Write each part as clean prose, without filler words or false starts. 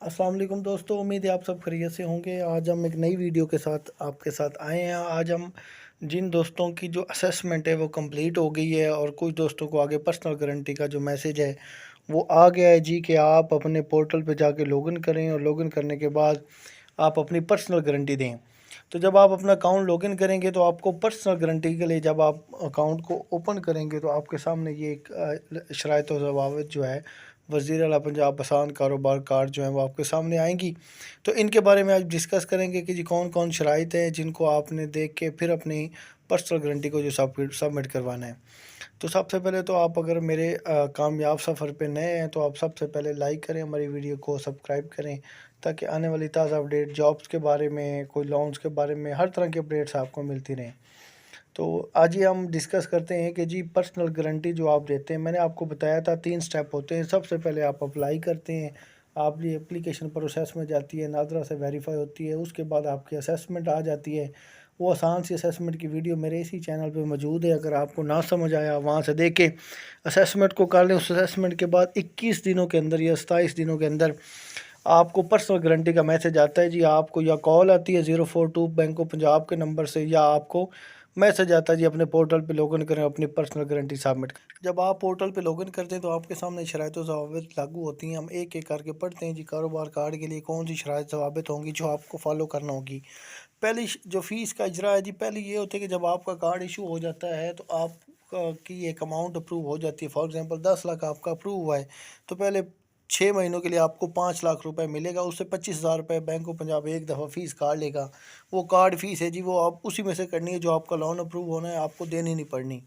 अस्सलाम वालेकुम दोस्तों, उम्मीद है आप सब खैरियत से होंगे। आज हम एक नई वीडियो के साथ आपके साथ आए हैं। आज हम जिन दोस्तों की जो असेसमेंट है वो कंप्लीट हो गई है और कुछ दोस्तों को आगे पर्सनल गारंटी का जो मैसेज है वो आ गया है जी कि आप अपने पोर्टल पे जाके लॉगिन करें और लॉगिन करने के बाद आप अपनी पर्सनल गारंटी दें। तो जब आप अपना अकाउंट लॉगिन करेंगे तो आपको पर्सनल गारंटी के लिए जब आप अकाउंट को ओपन करेंगे तो आपके सामने ये एक शराइत और ज़वाबित जो है वज़ीर आला पंजाब आसान कारोबार कार्ड जो है वो आपके सामने आएंगी। तो इनके बारे में आज डिस्कस करेंगे कि जी कौन कौन शराइत हैं जिनको आपने देख के फिर अपनी पर्सनल गारंटी को जो सबमिट करवाना है। तो सबसे पहले तो आप अगर मेरे कामयाब सफ़र पे नए हैं तो आप सबसे पहले लाइक करें, हमारी वीडियो को सब्सक्राइब करें ताकि आने वाली ताज़ा अपडेट जॉब्स के बारे में, कोई लोन्स के बारे में, हर तरह की अपडेट्स आपको मिलती रहें। तो आज ही हम डिस्कस करते हैं कि जी पर्सनल गारंटी जो आप देते हैं, मैंने आपको बताया था 3 स्टेप होते हैं। सबसे पहले आप अप्लाई करते हैं, आपकी एप्लीकेशन प्रोसेस में जाती है, नादरा से वेरीफाई होती है, उसके बाद आपकी असेसमेंट आ जाती है। वो आसान सी असेसमेंट की वीडियो मेरे इसी चैनल पे मौजूद है, अगर आपको ना समझ आया वहाँ से देख के असेसमेंट को कर लें। उस असेसमेंट के बाद 21 दिनों के अंदर या 27 दिनों के अंदर आपको पर्सनल गारंटी का मैसेज आता है जी। आपको या कॉल आती है 042 बैंक ऑफ पंजाब के नंबर से, या आपको मैसेज आता है जी अपने पोर्टल पे लॉगिन करें, अपनी पर्सनल गारंटी सबमिट करें। जब आप पोर्टल पे लॉगिन करते हैं तो आपके सामने शराइत व ज़वाबित लागू होती हैं। हम एक एक करके पढ़ते हैं जी। कारोबार कार्ड के लिए कौन सी शराइत ज़वाबित होंगी जो आपको फॉलो करना होगी। पहली जो फ़ीस का इजरा है जी, पहले ये होता है कि जब आपका कार्ड इशू हो जाता है तो आप की एक अमाउंट अप्रूव हो जाती है। फॉर एग्जांपल 10 लाख आपका अप्रूव हुआ है तो पहले 6 महीनों के लिए आपको 5 लाख रुपए मिलेगा। उससे 25,000 रुपये बैंक ऑफ पंजाब एक दफ़ा फ़ीस काट लेगा। वो कार्ड फ़ीस है जी, वो आप उसी में से करनी है जो आपका लोन अप्रूव होना है, आपको देनी नहीं पड़नी।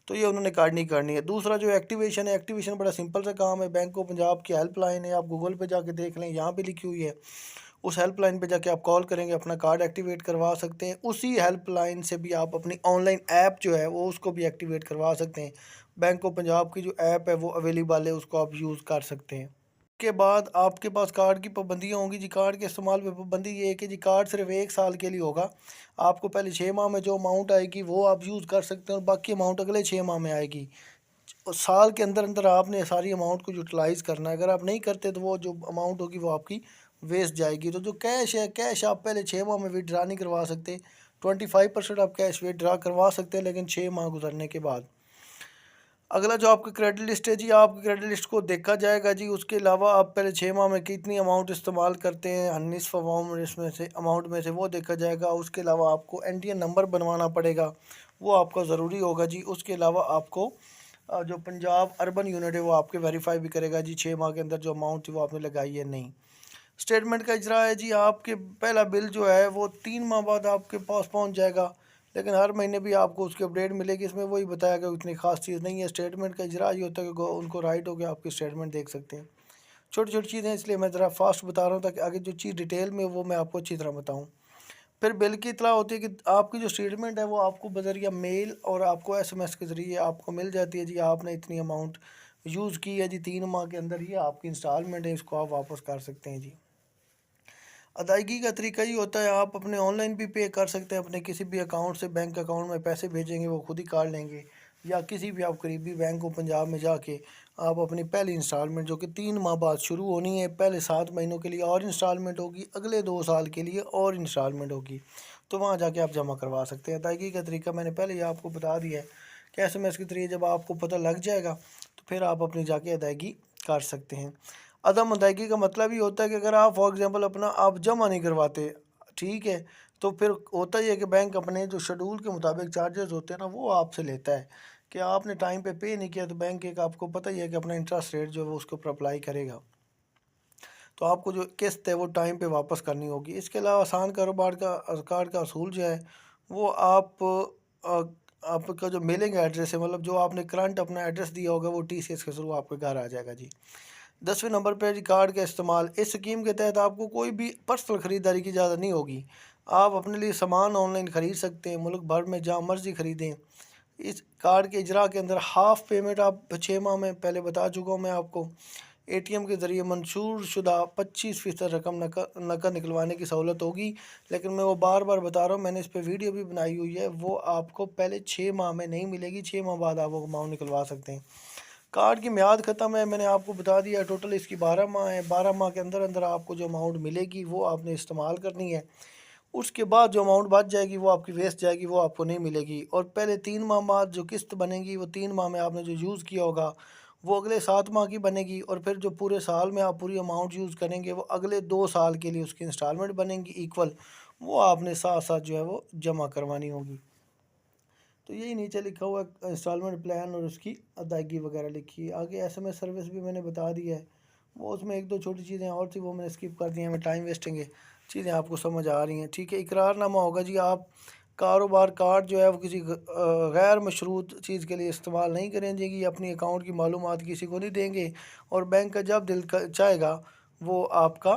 तो ये उन्होंने करनी है। दूसरा जो एक्टिवेशन है, एक्टिवेशन बड़ा सिंपल सा काम है। बैंक ऑफ पंजाब की हेल्पलाइन है, आप गूगल पे जाके देख लें, यहाँ पे लिखी हुई है। उस हेल्पलाइन पे जाके आप कॉल करेंगे, अपना कार्ड एक्टिवेट करवा सकते हैं। उसी हेल्पलाइन से भी आप अपनी ऑनलाइन ऐप जो है वो उसको भी एक्टिवेट करवा सकते हैं। बैंक ऑफ पंजाब की जो ऐप है वो अवेलेबल है, उसको आप यूज़ कर सकते हैं। के बाद आपके पास कार्ड की पाबंदियाँ होंगी जी। कार्ड के इस्तेमाल पे पाबंदी ये है कि जी कार्ड सिर्फ 1 साल के लिए होगा। आपको पहले 6 माह में जो अमाउंट आएगी वो आप यूज़ कर सकते हैं और बाकी अमाउंट अगले 6 माह में आएगी। और साल के अंदर अंदर आपने सारी अमाउंट को यूटिलाइज़ करना है। अगर आप नहीं करते तो वो जो अमाउंट होगी वो आपकी वेस्ट जाएगी। तो जो कैश है, कैश आप पहले 6 माह में विथड्रा नहीं करवा सकते। 25% आप कैश विथड्रा करवा सकते हैं लेकिन 6 माह गुजरने के बाद। अगला जो आपकी क्रेडिट लिस्ट है जी, आपकी क्रेडिट लिस्ट को देखा जाएगा जी। उसके अलावा आप पहले 6 माह में कितनी अमाउंट इस्तेमाल करते हैं, निसफ़ अमाउंट में से वो देखा जाएगा। उसके अलावा आपको एनटीएन नंबर बनवाना पड़ेगा, वो आपका ज़रूरी होगा जी। उसके अलावा आपको जो पंजाब अर्बन यूनिट है वो आपके वेरीफाई भी करेगा जी 6 माह के अंदर जो अमाउंट थी वो आपने लगाई है नहीं। स्टेटमेंट का इजरा है जी, आपके पहला बिल जो है वो 3 माह बाद आपके पास पहुंच जाएगा, लेकिन हर महीने भी आपको उसकी अपडेट मिलेगी। इसमें वही बताया गया, इतनी खास चीज़ नहीं है। स्टेटमेंट का इजरा ये होता है कि उनको राइट हो गया, आपकी स्टेटमेंट देख सकते हैं। छोटी छोटी चीज़ें इसलिए मैं ज़रा फास्ट बता रहा हूँ ताकि आगे जो चीज़ डिटेल में वो मैं आपको अच्छी तरह बताऊँ। फिर बिल की इतला होती है कि आपकी जो स्टेटमेंट है वो आपको बज़रिया मेल और आपको एसएमएस के ज़रिए आपको मिल जाती है जी। आपने इतनी अमाउंट यूज़ की है जी 3 माह के अंदर, ये आपकी इंस्टॉलमेंट है, इसको आप वापस कर सकते हैं जी। अदायगी का तरीका ये होता है, आप अपने ऑनलाइन भी पे कर सकते हैं। अपने किसी भी अकाउंट से बैंक अकाउंट में पैसे भेजेंगे वो खुद ही काट लेंगे, या किसी भी आप करीबी बैंक ऑफ पंजाब में जाके आप अपनी पहली इंस्टॉलमेंट जो कि 3 माह बाद शुरू होनी है, पहले 7 महीनों के लिए और इंस्टॉलमेंट होगी, अगले 2 साल के लिए और इंस्टॉलमेंट होगी, तो वहाँ जाके आप जमा करवा सकते हैं। अदायगी का तरीका मैंने पहले ही आपको बता दिया है कि एसएमएस के ज़रिए जब आपको पता लग जाएगा तो फिर आप अपनी जाके अदायगी कर सकते हैं। अदम अदायगी का मतलब ये होता है कि अगर आप फॉर एग्ज़ाम्पल अपना आप जमा नहीं करवाते, ठीक है, तो फिर होता ही है कि बैंक अपने जो शेड्यूल के मुताबिक चार्जेस होते हैं ना वो आपसे लेता है कि आपने टाइम पे नहीं किया, तो बैंक एक आपको पता ही है कि अपना इंटरेस्ट रेट जो है वो उसके ऊपर अप्लाई करेगा। तो आपको जो किस्त है वो टाइम पे वापस करनी होगी। इसके अलावा आसान कारोबार का कार्ड का असूल जो है वो अ, आपका जो मेलिंग एड्रेस है, मतलब जो आपने करंट अपना एड्रेस दिया होगा वो टीसीएस के थ्रू आपके घर आ जाएगा जी। 10वें नंबर पे जी कार्ड का इस्तेमाल। इस स्कीम के तहत आपको कोई भी पर्सनल ख़रीदारी की इजाज़त नहीं होगी। आप अपने लिए सामान ऑनलाइन ख़रीद सकते हैं, मुल्क भर में जहाँ मर्ज़ी ख़रीदें। इस कार्ड के इजरा के अंदर हाफ़ पेमेंट आप 6 माह में, पहले बता चुका हूँ मैं आपको, एटीएम के ज़रिए मंजूर शुदा 25% रकम नकद निकलवाने की सहूलत होगी। लेकिन मैं वो बार बार बता रहा हूँ, मैंने इस पे वीडियो भी बनाई हुई है, वो आपको पहले 6 माह में नहीं मिलेगी, 6 माह बाद आप वो अमाउंट निकलवा सकते हैं। कार्ड की मियाद ख़त्म है, मैंने आपको बता दिया। टोटल इसकी 12 माह है। 12 माह के अंदर अंदर आपको जो अमाउंट मिलेगी वो आपने इस्तेमाल करनी है। उसके बाद जो अमाउंट बच जाएगी वो आपकी वेस्ट जाएगी, वो आपको नहीं मिलेगी। और पहले 3 माह बाद जो किस्त बनेगी वो 3 माह में आपने जो यूज़ किया होगा वो अगले 7 माह की बनेगी। और फिर जो पूरे साल में आप पूरी अमाउंट यूज़ करेंगे वो अगले 2 साल के लिए उसकी इंस्टॉलमेंट बनेंगी इक्वल, वो आपने साथ साथ जो है वो जमा करवानी होगी। तो यही नीचे लिखा हुआ है इंस्टॉलमेंट प्लान और उसकी अदायगी वगैरह लिखी है। आगे एसएमएस सर्विस भी मैंने बता दिया है, वो उसमें एक दो छोटी चीज़ें और थी वो मैंने स्किप कर दी हैं, मैं टाइम वेस्टिंग है, चीज़ें आपको समझ आ रही हैं। ठीक है, इकरारनामा होगा जी। आप कारोबार कार्ड जो है वो किसी गैर मशरूत चीज़ के लिए इस्तेमाल नहीं करेंगे, अपनी अकाउंट की मालूमात किसी को नहीं देंगे, और बैंक का जब दिल चाहेगा वो आपका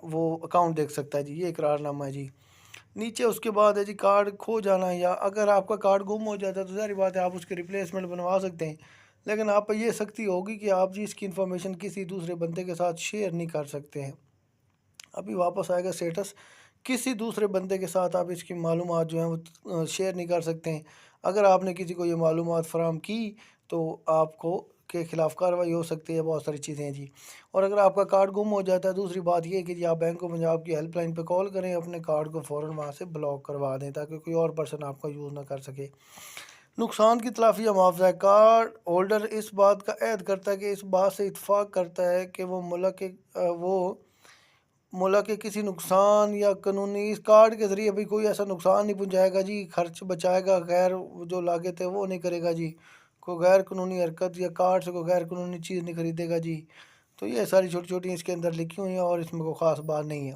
वो अकाउंट देख सकता है जी। ये इकरारनामा है जी। नीचे उसके बाद है जी कार्ड खो जाना, या अगर आपका कार्ड गुम हो जाता है तो ज़ाहिर बात है आप उसकी रिप्लेसमेंट बनवा सकते हैं, लेकिन आप पर ये सख्ती होगी कि आप जी इसकी इन्फॉर्मेशन किसी दूसरे बंदे के साथ शेयर नहीं कर सकते हैं। अभी वापस आएगा स्टेटस, किसी दूसरे बंदे के साथ आप इसकी मालूमात जो हैं वो शेयर नहीं कर सकते हैं। अगर आपने किसी को ये मालूमात फ़राहम की तो आपको के ख़िलाफ़ कार्रवाई हो सकती है, बहुत सारी चीज़ें हैं जी। और अगर आपका कार्ड गुम हो जाता है, दूसरी बात ये है कि जी आप बैंक ऑफ पंजाब की हेल्पलाइन पे कॉल करें, अपने कार्ड को फ़ौरन वहाँ से ब्लॉक करवा दें ताकि कोई और पर्सन आपका यूज़ ना कर सके। नुकसान की तलाफ़ी या मुआवजा, कार्ड होल्डर इस बात का एहद करता है कि इस बात से इत्फ़ाक़ करता है कि वो मुल्क के किसी नुकसान या कानूनी इस कार्ड के ज़रिए भी कोई ऐसा नुकसान नहीं पहुंचाएगा जी, खर्च बचाएगा, गैर जो लागत है वो नहीं करेगा जी, कोई गैर कानूनी हरकत या कार्ड से कोई गैर कानूनी चीज़ नहीं खरीदेगा जी। तो ये सारी छोटी छोटी इसके अंदर लिखी हुई हैं और इसमें कोई ख़ास बात नहीं है।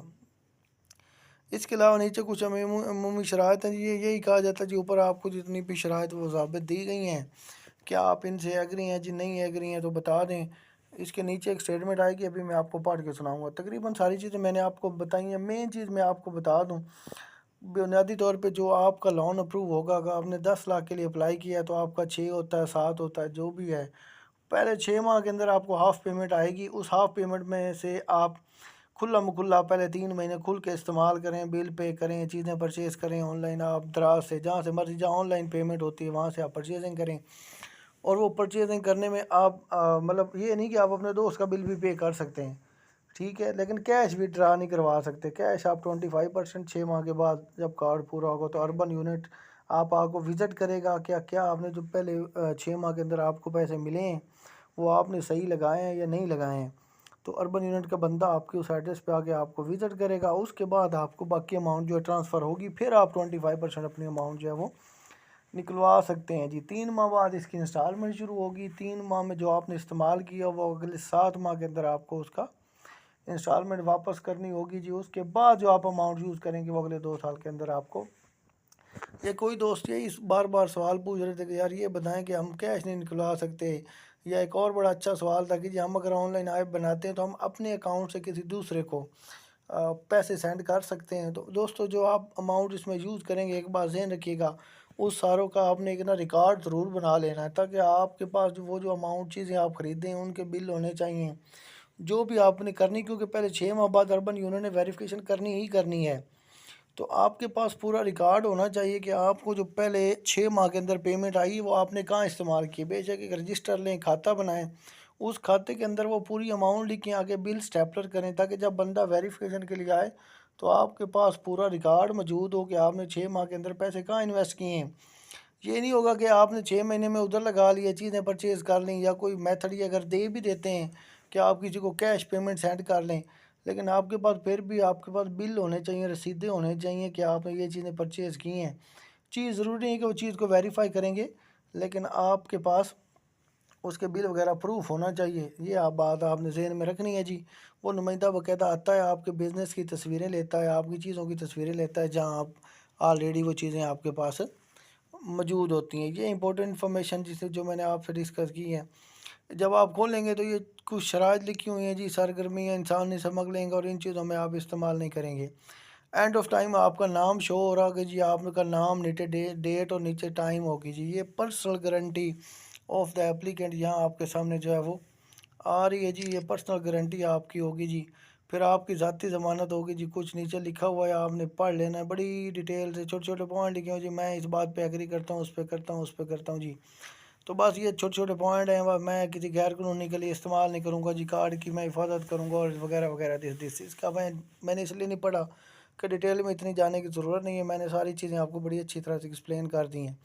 इसके अलावा नीचे कुछ अमूमी शराइत हैं जी, ये यही कहा जाता है जी ऊपर आपको जितनी भी शराइत वो ज़ाबित दी गई हैं, क्या आप इनसे एग्री हैं जी, नहीं एग्री हैं तो बता दें। इसके नीचे एक स्टेटमेंट आएगी, अभी मैं आपको पढ़ के सुनाऊंगा। तकरीबन सारी चीज़ें मैंने आपको बताई हैं। मेन चीज़ मैं आपको बता दूं, बुनियादी तौर पे जो आपका लोन अप्रूव होगा, अगर आपने 10 लाख के लिए अप्लाई किया है तो आपका 6 होता है, 7 होता है, जो भी है, पहले 6 माह के अंदर आपको हाफ़ पेमेंट आएगी। उस हाफ़ पेमेंट में से आप खुला मखुल्ला पहले 3 महीने खुल के इस्तेमाल करें, बिल पे करें, चीज़ें परचेज़ करें ऑनलाइन, आप दराज से जहाँ से मर्ज़ी, जहाँ ऑनलाइन पेमेंट होती है वहाँ से आप परचेजिंग करें। और वो परचेजिंग करने में आप मतलब ये नहीं कि आप अपने दोस्त का बिल भी पे कर सकते हैं, ठीक है, लेकिन कैश विड्रा नहीं करवा सकते। कैश आप 25% 6 माह के बाद जब कार्ड पूरा होगा तो अर्बन यूनिट आप आपको विज़िट करेगा, क्या क्या आपने जो पहले 6 माह के अंदर आपको पैसे मिले हैं वो आपने सही लगाए हैं या नहीं लगाए हैं। तो अर्बन यूनिट का बंदा आपके उस एड्रेस पे आके आपको विज़िट करेगा, उसके बाद आपको बाकी अमाउंट जो है ट्रांसफ़र होगी, फिर आप 25% अपनी अमाउंट जो है वो निकलवा सकते हैं जी। 3 माह बाद इसकी इंस्टॉलमेंट शुरू होगी। 3 माह में जो आपने इस्तेमाल किया वो अगले 7 माह के अंदर आपको उसका इंस्टॉलमेंट वापस करनी होगी जी। उसके बाद जो आप अमाउंट यूज़ करेंगे वो अगले 2 साल के अंदर आपको। ये कोई दोस्त यही बार बार सवाल पूछ रहे थे कि यार ये बताएं कि हम कैश नहीं निकलवा सकते, या एक और बड़ा अच्छा सवाल था कि जी हम अगर ऑनलाइन ऐप बनाते हैं तो हम अपने अकाउंट से किसी दूसरे को पैसे सेंड कर सकते हैं। तो दोस्तों जो आप अमाउंट इसमें यूज़ करेंगे, एक बात ज़हन रखिएगा, उस सारों का आपने एक ना रिकॉर्ड ज़रूर बना लेना है, ताकि आपके पास जो वो जो अमाउंट चीज़ें आप ख़रीदें उनके बिल होने चाहिए, जो भी आपने करनी, क्योंकि पहले 6 माह बाद अर्बन यूनियन ने वेरिफिकेशन करनी ही करनी है। तो आपके पास पूरा रिकॉर्ड होना चाहिए कि आपको जो पहले 6 माह के अंदर पेमेंट आई वो आपने कहाँ इस्तेमाल की। बेशक एक रजिस्टर लें, खाता बनाएं, उस खाते के अंदर वो पूरी अमाउंट लिखें, आगे बिल स्टेपलर करें, ताकि जब बंदा वेरिफिकेशन के लिए आए तो आपके पास पूरा रिकॉर्ड मौजूद हो कि आपने 6 माह के अंदर पैसे कहाँ इन्वेस्ट किए हैं। ये नहीं होगा कि आपने 6 महीने में उधर लगा लिया, चीज़ें परचेज़ कर लें, या कोई मेथड ही अगर दे भी देते हैं कि आप किसी को कैश पेमेंट सेंड कर लें, लेकिन आपके पास फिर भी आपके पास बिल होने चाहिए, रसीदें होने चाहिए कि आपने ये चीज़ें परचेज़ की हैं। चीज़ ज़रूरी नहीं है कि वो चीज़ को वेरीफाई करेंगे, लेकिन आपके पास उसके बिल वगैरह प्रूफ होना चाहिए। ये आप बात आपने ज़हन में रखनी है जी। वो नुमाइंदा बाकायदा आता है, आपके बिज़नेस की तस्वीरें लेता है, आपकी चीज़ों की तस्वीरें लेता है, जहाँ आप ऑलरेडी वो चीज़ें आपके पास मौजूद होती हैं। ये इंपॉर्टेंट इन्फॉर्मेशन जिसे जो मैंने आपसे डिस्कस की है, जब आप खोलेंगे तो ये कुछ शराइत लिखी हुई हैं जी, सरगर्मी या इंसानी स्मगलिंग और इन चीज़ों में आप इस्तेमाल नहीं करेंगे। एंड ऑफ टाइम आपका नाम शो हो रहा कि जी आपका नाम, नीचे डेट और नीचे टाइम होगी जी। ये personal guarantee of the applicant यहाँ आपके सामने जो है वो आ रही है जी। ये पर्सनल गारंटी आपकी होगी जी। फिर आपकी ज़ाती ज़मानत होगी जी, कुछ नीचे लिखा हुआ है, आपने पढ़ लेना है बड़ी डिटेल से, छोटे छोटे पॉइंट लिखे हो जी, मैं इस बात पे एग्री करता हूँ, उस पर करता हूँ, उस पर करता हूँ जी। तो बस ये छोटे-छोटे पॉइंट हैं, व मैं किसी गैर कानूनी के लिए इस्तेमाल नहीं करूँगा जी, कार्ड की मैं हिफाज़त करूँगा और वगैरह, वगैरह दिस इसका मैंने इसलिए नहीं पढ़ा कि डिटेल में इतनी जाने की ज़रूरत नहीं है, मैंने सारी चीज़ें आपको बड़ी अच्छी तरह से एक्सप्लेन कर दी हैं।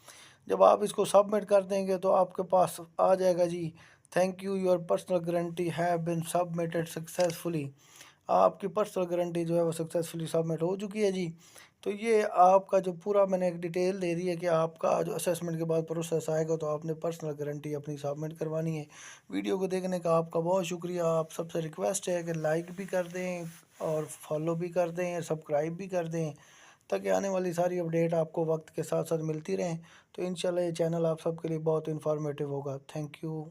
जब आप इसको सबमिट कर देंगे तो आपके पास आ जाएगा जी, thank you your personal guarantee have been submitted successfully. आपकी पर्सनल गारंटी जो है वो सक्सेसफुली सबमिट हो चुकी है जी। तो ये आपका जो पूरा मैंने एक डिटेल दे दी है कि आपका जो असेसमेंट के बाद प्रोसेस आएगा तो आपने पर्सनल गारंटी अपनी सबमिट करवानी है। वीडियो को देखने का आपका बहुत शुक्रिया। आप सबसे रिक्वेस्ट है कि लाइक भी कर दें और फॉलो भी कर दें, सब्सक्राइब भी कर दें, ताकि आने वाली सारी अपडेट आपको वक्त के साथ साथ मिलती रहें। तो इंशाल्लाह ये चैनल आप सबके लिए बहुत इन्फॉर्मेटिव होगा। Thank you.